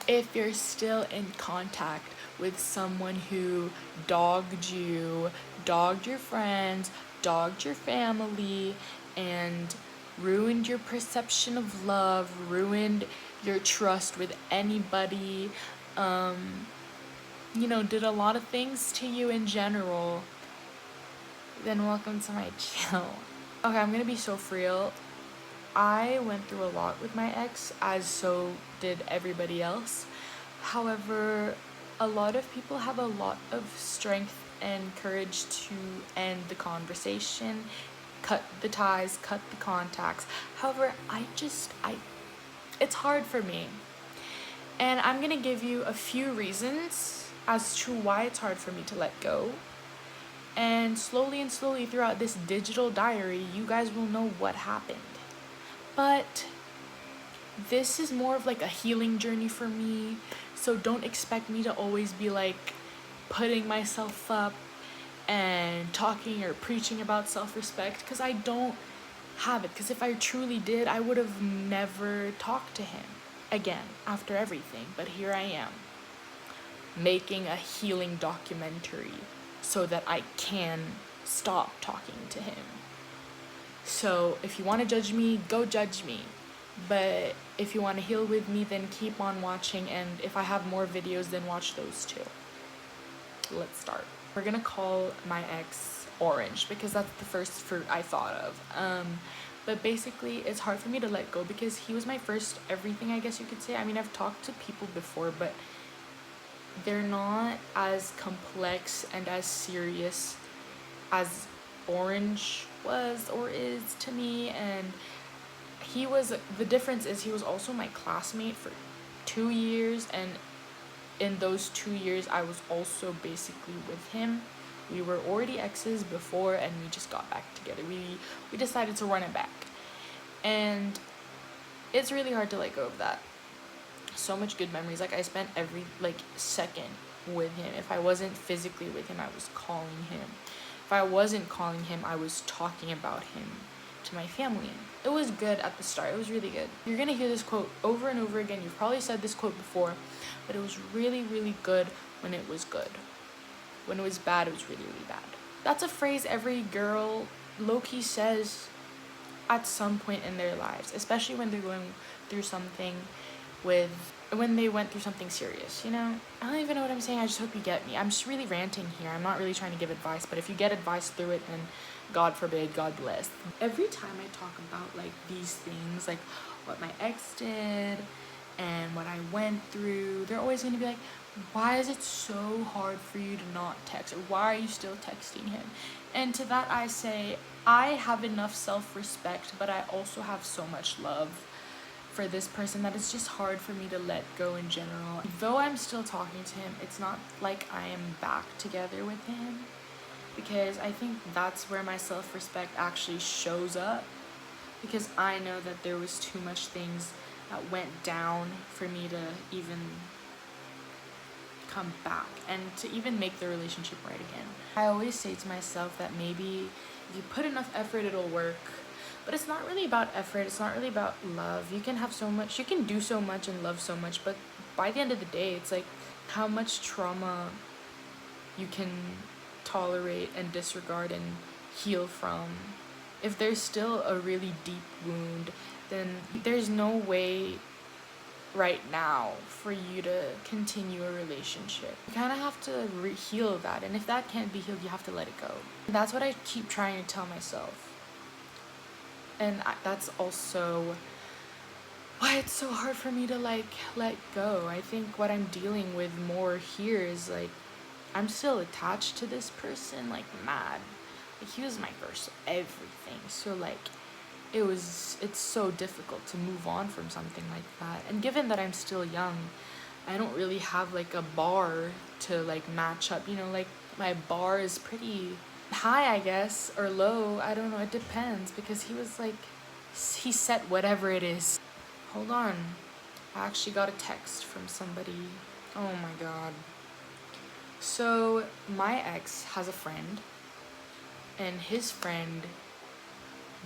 if you're still in contact with someone who dogged you, dogged your friends, dogged your family, and ruined your perception of love, ruined your trust with anybody, did a lot of things to you in general, then welcome to my channel. Okay, I'm gonna be so real. I went through a lot with my ex, as so did everybody else. However, a lot of people have a lot of strength and courage to end the conversation, cut the ties, cut the contacts. However, it's hard for me. And I'm gonna give you a few reasons as to why it's hard for me to let go. And slowly throughout this digital diary, you guys will know what happened. But this is more of like a healing journey for me. So don't expect me to always be like putting myself up and talking or preaching about self-respect, because I don't have it. Because if I truly did, I would have never talked to him again after everything. But here I am, making a healing documentary so that I can stop talking to him. So if you want to judge me, go judge me. But if you want to heal with me, then keep on watching. And if I have more videos, then watch those too. Let's start. We're gonna call my ex Orange because that's the first fruit I thought of. But basically, it's hard for me to let go because he was my first everything, I guess you could say. I mean, I've talked to people before, but they're not as complex and as serious as Orange was or is to me. And the difference is he was also my classmate for 2 years, and in those 2 years I was also basically with him. We were already exes before, and we just got back together. We decided to run it back, and it's really hard to let go of that. So much good memories. Like, I spent every second with him. If I wasn't physically with him, I was calling him. If I wasn't calling him, I was talking about him to my family. It was good at the start. It was really good. You're gonna hear this quote over and over again. You've probably said this quote before, but it was really, really good when it was good. When it was bad, it was really, really bad. That's a phrase every girl low-key says at some point in their lives, especially when they're going through something when they went through something serious, I don't even know what I'm saying. I just hope you get me. I'm just really ranting here. I'm not really trying to give advice, but if you get advice through it, then God forbid, God bless. Every time I talk about these things, like what my ex did and what I went through, they're always going to be like, why is it so hard for you to not text? Or why are you still texting him? And to that I say, I have enough self-respect, but I also have so much love for this person that it's just hard for me to let go in general. Though I'm still talking to him, it's not like I am back together with him, because I think that's where my self-respect actually shows up, because I know that there was too much things that went down for me to even come back and to even make the relationship right again. I always say to myself that maybe if you put enough effort, it'll work. But it's not really about effort. It's not really about love. You can have so much, you can do so much and love so much, but by the end of the day, it's like how much trauma you can tolerate and disregard and heal from. If there's still a really deep wound, then there's no way right now for you to continue a relationship. You kind of have to heal that, and if that can't be healed, you have to let it go. That's what I keep trying to tell myself. And that's also why it's so hard for me to let go. I think what I'm dealing with more here is I'm still attached to this person mad. He was my first everything, so it's so difficult to move on from something like that. And given that I'm still young, I don't really have a bar to match up, my bar is pretty high, I guess, or low. I don't know, it depends, because he set whatever it is. Hold on, I actually got a text from somebody. Oh my god. So my ex has a friend, and his friend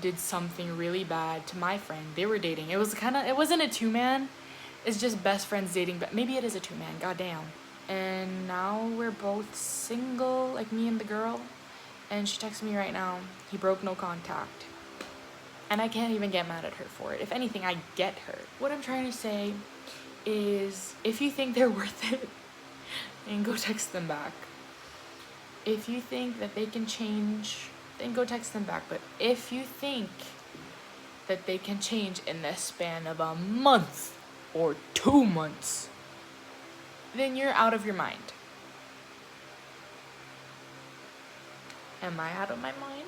did something really bad to my friend. They were dating. It wasn't a two-man, It's just best friends dating, but maybe it is a two-man, goddamn. And now we're both single, like me and the girl. And she texts me right now, he broke no contact. And I can't even get mad at her for it. If anything, I get her. What I'm trying to say is, if you think they're worth it, then go text them back. If you think that they can change, then go text them back. But if you think that they can change in the span of a month or 2 months, then you're out of your mind. Am I out of my mind?